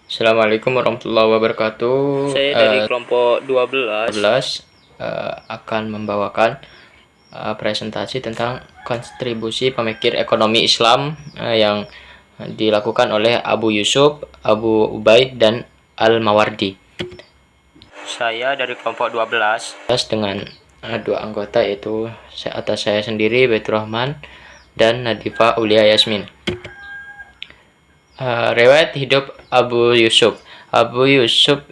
Assalamualaikum warahmatullahi wabarakatuh. Saya dari kelompok 12. 12 akan membawakan presentasi tentang kontribusi pemikir ekonomi Islam yang dilakukan oleh Abu Yusuf, Abu Ubaid, dan Al-Mawardi. Saya dari kelompok 12. Dengan dua anggota, yaitu atas saya sendiri, Baitur Rahman, dan Nadifa Aulia Yasmin. Riwayat hidup Abu Yusuf. Abu Yusuf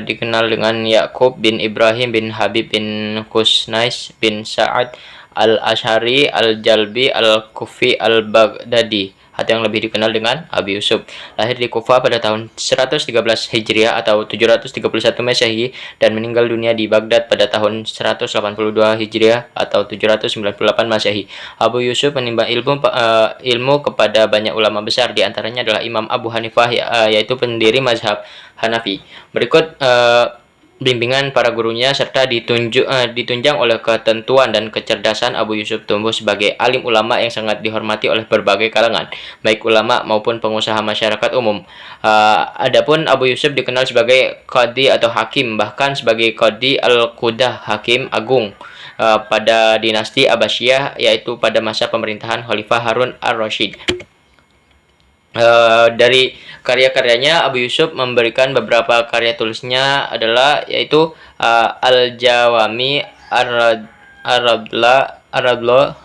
dikenal dengan Yakub bin Ibrahim bin Habib bin Kusnais bin Sa'ad al-Ash'ari al-Jalbi al-Kufi al-Baghdadi, atau yang lebih dikenal dengan Abu Yusuf. Lahir di Kufah pada tahun 113 Hijriah atau 731 Masehi dan meninggal dunia di Baghdad pada tahun 182 Hijriah atau 798 Masehi. Abu Yusuf menimba ilmu kepada banyak ulama besar, di antaranya adalah Imam Abu Hanifah, yaitu pendiri mazhab Hanafi. Berikut bimbingan para gurunya serta ditunjang oleh ketentuan dan kecerdasan. Abu Yusuf tumbuh sebagai alim ulama yang sangat dihormati oleh berbagai kalangan, baik ulama maupun pengusaha masyarakat umum. Adapun Abu Yusuf dikenal sebagai qadhi atau hakim, bahkan sebagai qadhi al-Qudah, hakim agung, pada dinasti Abbasiyah, yaitu pada masa pemerintahan Khalifah Harun ar-Rasyid. Dari karya-karyanya, Abu Yusuf memberikan beberapa karya tulisnya adalah yaitu Al-Jawami, Arabla,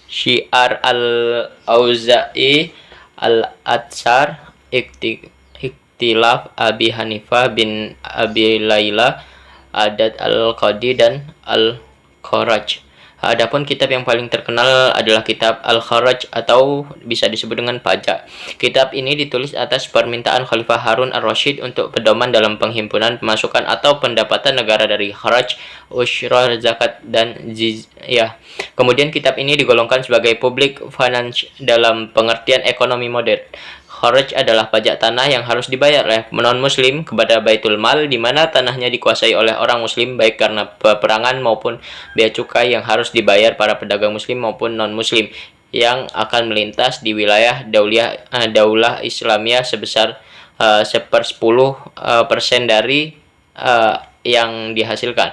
Syiar Al-Auza'i, Al-Atsar, Ikhtilaf Abi Hanifah bin Abi Laila, Adat Al-Qadi, dan Al-Kharaj. Adapun kitab yang paling terkenal adalah kitab Al-Kharaj atau bisa disebut dengan pajak. Kitab ini ditulis atas permintaan Khalifah Harun ar-Rasyid untuk pedoman dalam penghimpunan pemasukan atau pendapatan negara dari kharaj, usyrah, zakat, dan jizyah. Kemudian kitab ini digolongkan sebagai public finance dalam pengertian ekonomi modern. Kharaj adalah pajak tanah yang harus dibayar oleh non-muslim kepada Baitul Mal, di mana tanahnya dikuasai oleh orang muslim, baik karena peperangan maupun bea cukai yang harus dibayar para pedagang muslim maupun non-muslim yang akan melintas di wilayah Daulah Islamiyah sebesar 10% dari yang dihasilkan.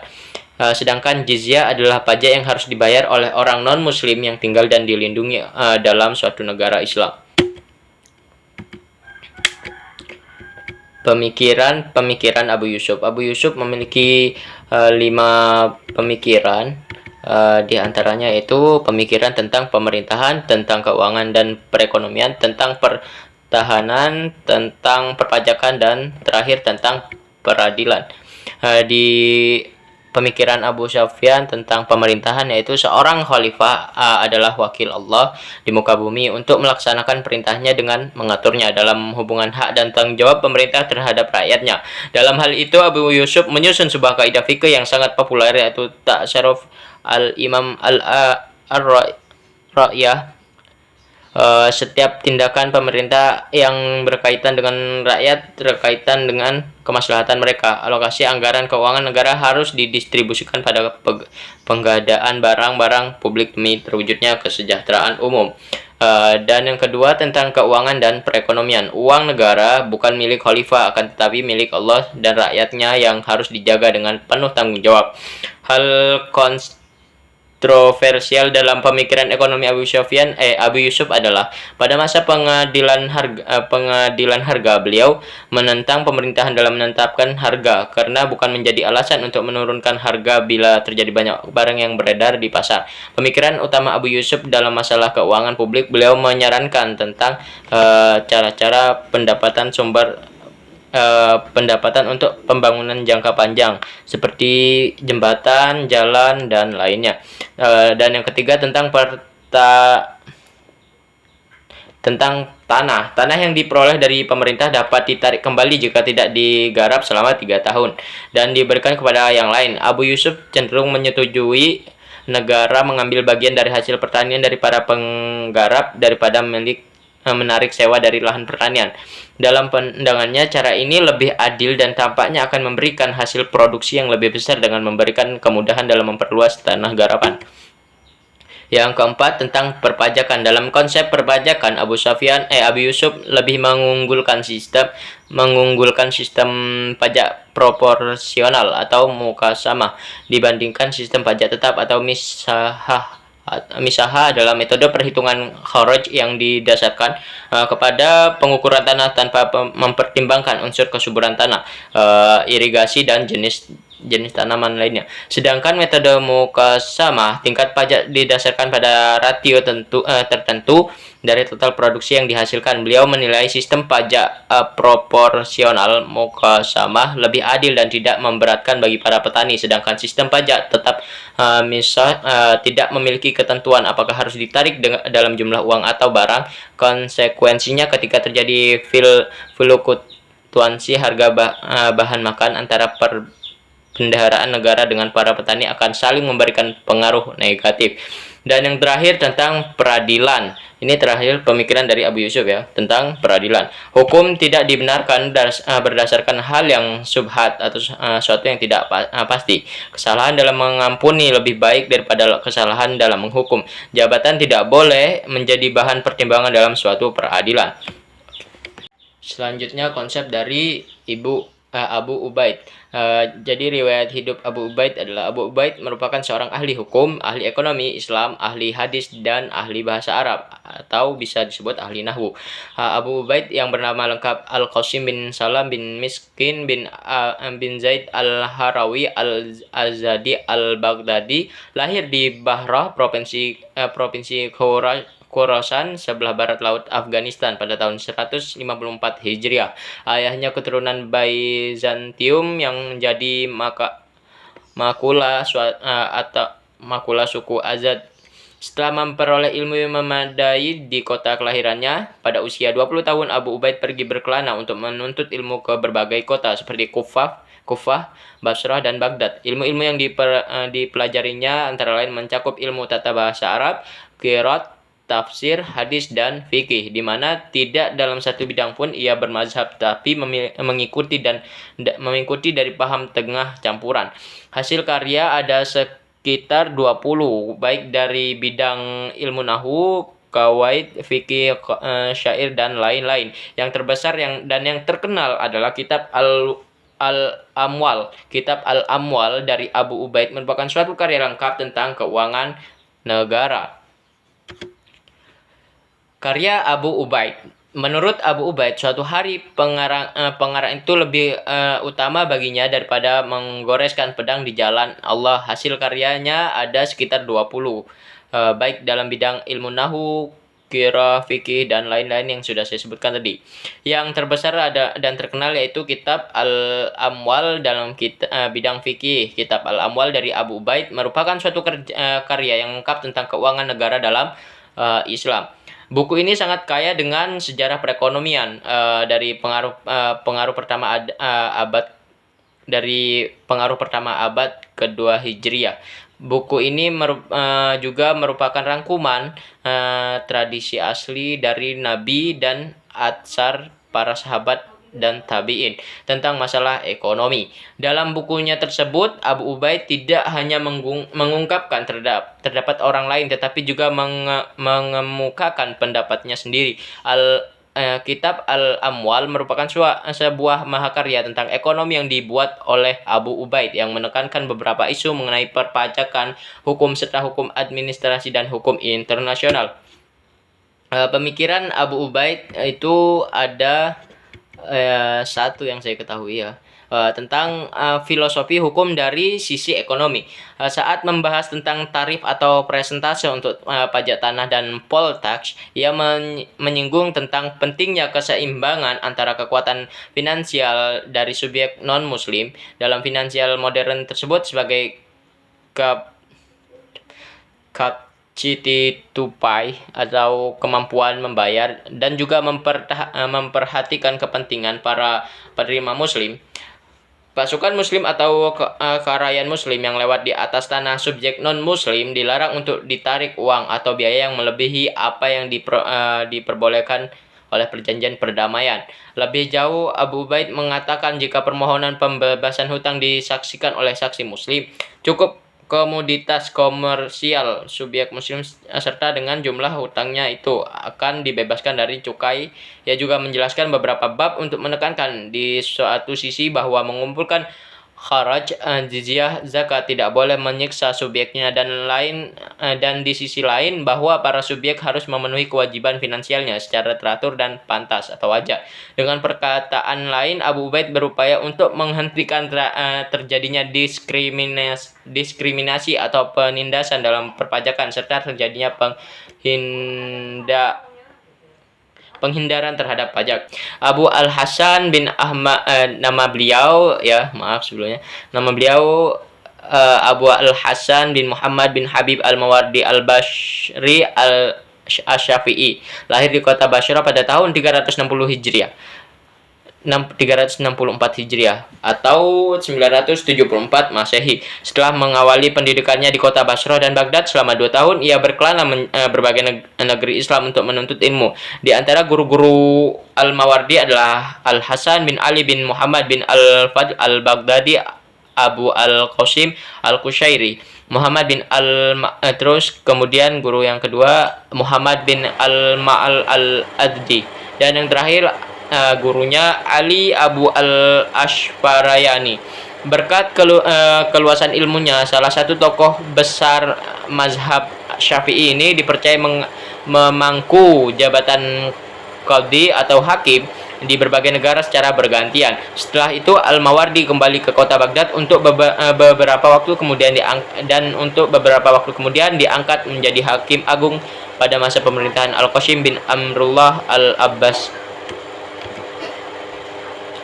Sedangkan jizyah adalah pajak yang harus dibayar oleh orang non-muslim yang tinggal dan dilindungi dalam suatu negara Islam. Pemikiran Abu Yusuf. Abu Yusuf memiliki 5 pemikiran, di antaranya yaitu pemikiran tentang pemerintahan, tentang keuangan dan perekonomian, tentang pertahanan, tentang perpajakan, dan terakhir tentang peradilan. Di pemikiran Abu Sufyan tentang pemerintahan, yaitu seorang khalifah adalah wakil Allah di muka bumi untuk melaksanakan perintahnya dengan mengaturnya dalam hubungan hak dan tanggung jawab pemerintah terhadap rakyatnya. Dalam hal itu, Abu Yusuf menyusun sebuah kaidah fikih yang sangat populer, yaitu Ta'saruf al-Imam al-Ra'yah. Setiap tindakan pemerintah yang berkaitan dengan rakyat berkaitan dengan kemaslahatan mereka. Alokasi anggaran keuangan negara harus didistribusikan pada penggadaan barang-barang publik demi terwujudnya kesejahteraan umum. Dan yang kedua tentang keuangan dan perekonomian. Uang negara bukan milik khalifah, akan tetapi milik Allah dan rakyatnya yang harus dijaga dengan penuh tanggung jawab. Hal kontroversial dalam pemikiran ekonomi Abu Yusuf adalah pada masa pengadilan harga, beliau menentang pemerintahan dalam menetapkan harga karena bukan menjadi alasan untuk menurunkan harga bila terjadi banyak barang yang beredar di pasar. Pemikiran utama Abu Yusuf dalam masalah keuangan publik, beliau menyarankan tentang cara-cara pendapatan untuk pembangunan jangka panjang seperti jembatan, jalan, dan lainnya. Dan yang ketiga tentang tanah yang diperoleh dari pemerintah dapat ditarik kembali jika tidak digarap selama 3 tahun dan diberikan kepada yang lain. Abu Yusuf cenderung menyetujui negara mengambil bagian dari hasil pertanian dari para penggarap daripada menarik sewa dari lahan pertanian. Dalam pandangannya, cara ini lebih adil dan tampaknya akan memberikan hasil produksi yang lebih besar dengan memberikan kemudahan dalam memperluas tanah garapan. Yang keempat, tentang perpajakan. Dalam konsep perpajakan, Abu Yusuf lebih mengunggulkan sistem pajak proporsional atau mukasamah dibandingkan sistem pajak tetap atau misahah. Misaha adalah metode perhitungan kharaj yang didasarkan kepada pengukuran tanah tanpa mempertimbangkan unsur kesuburan tanah, irigasi, dan jenis tanaman lainnya. Sedangkan metode mukasamah, tingkat pajak didasarkan pada rasio tertentu dari total produksi yang dihasilkan. Beliau menilai sistem pajak proporsional mukasamah lebih adil dan tidak memberatkan bagi para petani, sedangkan sistem pajak tetap tidak memiliki ketentuan apakah harus ditarik dalam jumlah uang atau barang. Konsekuensinya ketika terjadi fluktuasi harga bahan makan antara bendaharaan negara dengan para petani akan saling memberikan pengaruh negatif. Dan yang terakhir, tentang peradilan. Ini terakhir pemikiran dari Abu Yusuf ya, tentang peradilan. Hukum tidak dibenarkan berdasarkan hal yang subhat atau suatu yang tidak pasti. Kesalahan dalam mengampuni lebih baik daripada kesalahan dalam menghukum. Jabatan tidak boleh menjadi bahan pertimbangan dalam suatu peradilan. Selanjutnya, konsep dari Abu Ubaid. Jadi riwayat hidup Abu Ubaid adalah Abu Ubaid merupakan seorang ahli hukum, ahli ekonomi Islam, ahli hadis, dan ahli bahasa Arab, atau bisa disebut ahli nahwu. Abu Ubaid yang bernama lengkap Al-Qasim bin Salam bin Miskin bin Zaid Al-Harawi Al-Azadi Al-Baghdadi, lahir di Bahrah, provinsi Khorasan, sebelah barat laut Afghanistan pada tahun 154 Hijriah. Ayahnya keturunan Byzantium yang menjadi makula suku Azad. Setelah memperoleh ilmu yang memadai di kota kelahirannya, pada usia 20 tahun Abu Ubaid pergi berkelana untuk menuntut ilmu ke berbagai kota seperti Kufah, Basrah, dan Baghdad. Ilmu-ilmu yang dipelajarinya antara lain mencakup ilmu tata bahasa Arab, qiraat, tafsir, hadis, dan fikih, di mana tidak dalam satu bidang pun ia bermazhab, tapi mengikuti dari paham tengah campuran. Hasil karya ada sekitar 20, baik dari bidang ilmu nahwu, qawaid, fikih, syair, dan lain-lain. Yang terbesar dan yang terkenal adalah kitab Al-Amwal. Kitab Al-Amwal dari Abu Ubaid merupakan suatu karya lengkap tentang keuangan negara. Karya Abu Ubaid. Menurut Abu Ubaid, suatu hari pengarang itu lebih utama baginya daripada menggoreskan pedang di jalan Allah. Hasil karyanya ada sekitar 20, baik dalam bidang ilmu nahwu, qiraah, fikih, dan lain-lain yang sudah saya sebutkan tadi. Yang terbesar dan terkenal yaitu kitab Al-Amwal dalam bidang fikih. Kitab Al-Amwal dari Abu Ubaid merupakan suatu karya yang lengkap tentang keuangan negara dalam Islam. Buku ini sangat kaya dengan sejarah perekonomian dari pengaruh pertama abad kedua Hijriah. Buku ini juga merupakan rangkuman tradisi asli dari Nabi dan atsar para sahabat dan tabi'in tentang masalah ekonomi. Dalam bukunya tersebut, Abu Ubaid tidak hanya mengungkapkan terdapat orang lain, tetapi juga mengemukakan pendapatnya sendiri. Kitab Al-Amwal merupakan sebuah mahakarya tentang ekonomi yang dibuat oleh Abu Ubaid yang menekankan beberapa isu mengenai perpajakan, hukum serta hukum administrasi dan hukum internasional. Pemikiran Abu Ubaid itu ada satu yang saya ketahui ya, tentang filosofi hukum dari sisi ekonomi. Saat membahas tentang tarif atau presentase untuk pajak tanah dan poll tax, ia menyinggung tentang pentingnya keseimbangan antara kekuatan finansial dari subjek non-muslim dalam finansial modern tersebut sebagai tupai atau kemampuan membayar, dan juga memperhatikan kepentingan para penerima muslim. Pasukan muslim atau karayaan muslim yang lewat di atas tanah subjek non-muslim dilarang untuk ditarik uang atau biaya yang melebihi apa yang diperbolehkan oleh perjanjian perdamaian. Lebih jauh, Abu Ubaid mengatakan jika permohonan pembebasan hutang disaksikan oleh saksi muslim, cukup komoditas komersial subjek muslim serta dengan jumlah hutangnya itu akan dibebaskan dari cukai. Ia juga menjelaskan beberapa bab untuk menekankan di suatu sisi bahwa mengumpulkan kharaj, jizyah, zakat tidak boleh menyiksa subjeknya dan di sisi lain bahwa para subjek harus memenuhi kewajiban finansialnya secara teratur dan pantas atau wajar. Dengan perkataan lain, Abu Ubaid berupaya untuk menghentikan terjadinya diskriminasi atau penindasan dalam perpajakan serta terjadinya penghindaran terhadap pajak. Abu Al-Hasan bin Ahmad, nama beliau Abu Al-Hasan bin Muhammad bin Habib Al-Mawardi Al-Bashri Al-Syafi'i, lahir di kota Basra pada tahun 364 Hijriah atau 974 Masehi. Setelah mengawali pendidikannya di kota Basra dan Baghdad selama 2 tahun, ia berkelana berbagai negeri Islam untuk menuntut ilmu. Di antara guru-guru Al-Mawardi adalah Al-Hasan bin Ali bin Muhammad bin Al-Fadl Al-Baghdadi, Abu Al-Qasim Al-Qushairi, Muhammad bin terus kemudian guru yang kedua Muhammad bin Al-Ma'al Al-Addi, dan yang terakhir gurunya Ali Abu Al-Ashfarayani. Berkat keluasan ilmunya, salah satu tokoh besar mazhab Syafi'i ini dipercaya memangku jabatan qadhi atau hakim di berbagai negara secara bergantian. Setelah itu Al-Mawardi kembali ke kota Baghdad untuk beberapa waktu kemudian diangkat menjadi hakim agung pada masa pemerintahan Al-Qasim bin Amrullah Al-Abbas.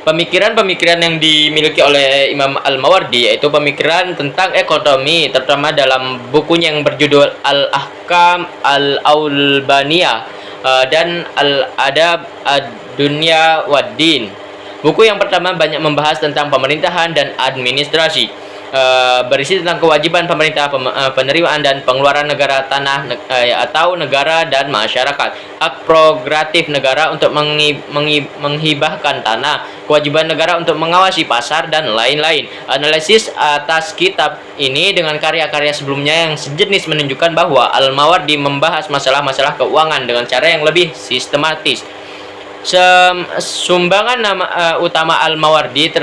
Pemikiran-pemikiran yang dimiliki oleh Imam Al-Mawardi yaitu pemikiran tentang ekonomi, terutama dalam bukunya yang berjudul Al-Ahkam Al-Aulbaniyah dan Al-Adab Ad-Dunya Wad-Din. Buku yang pertama banyak membahas tentang pemerintahan dan administrasi, berisi tentang kewajiban pemerintah, penerimaan dan pengeluaran negara, tanah atau negara dan masyarakat, hak prerogatif negara untuk menghibahkan tanah, kewajiban negara untuk mengawasi pasar, dan lain-lain. Analisis atas kitab ini dengan karya-karya sebelumnya yang sejenis menunjukkan bahwa Al-Mawardi membahas masalah-masalah keuangan dengan cara yang lebih sistematis. Sumbangan utama Al-Mawardi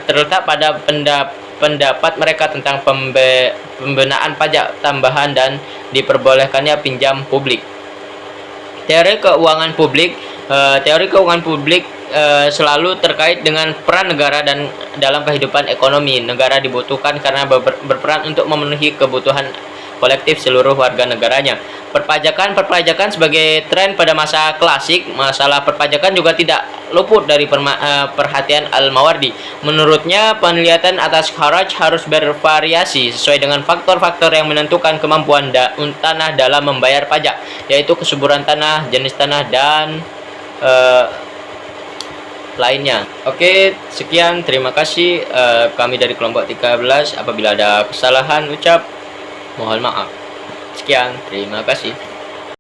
terletak pada pendapat mereka tentang pembenaan pajak tambahan dan diperbolehkannya pinjam publik. Teori keuangan publik selalu terkait dengan peran negara dan dalam kehidupan ekonomi. Negara dibutuhkan karena berperan untuk memenuhi kebutuhan kolektif seluruh warga negaranya. Perpajakan sebagai tren pada masa klasik, masalah perpajakan juga tidak luput dari perhatian Al-Mawardi. Menurutnya, penelitian atas kharaj harus bervariasi sesuai dengan faktor-faktor yang menentukan kemampuan tanah dalam membayar pajak, yaitu kesuburan tanah, jenis tanah, dan lainnya. Oke, sekian, terima kasih. Kami dari kelompok 13. Apabila ada kesalahan ucap, mohon maaf. Sekian, terima kasih.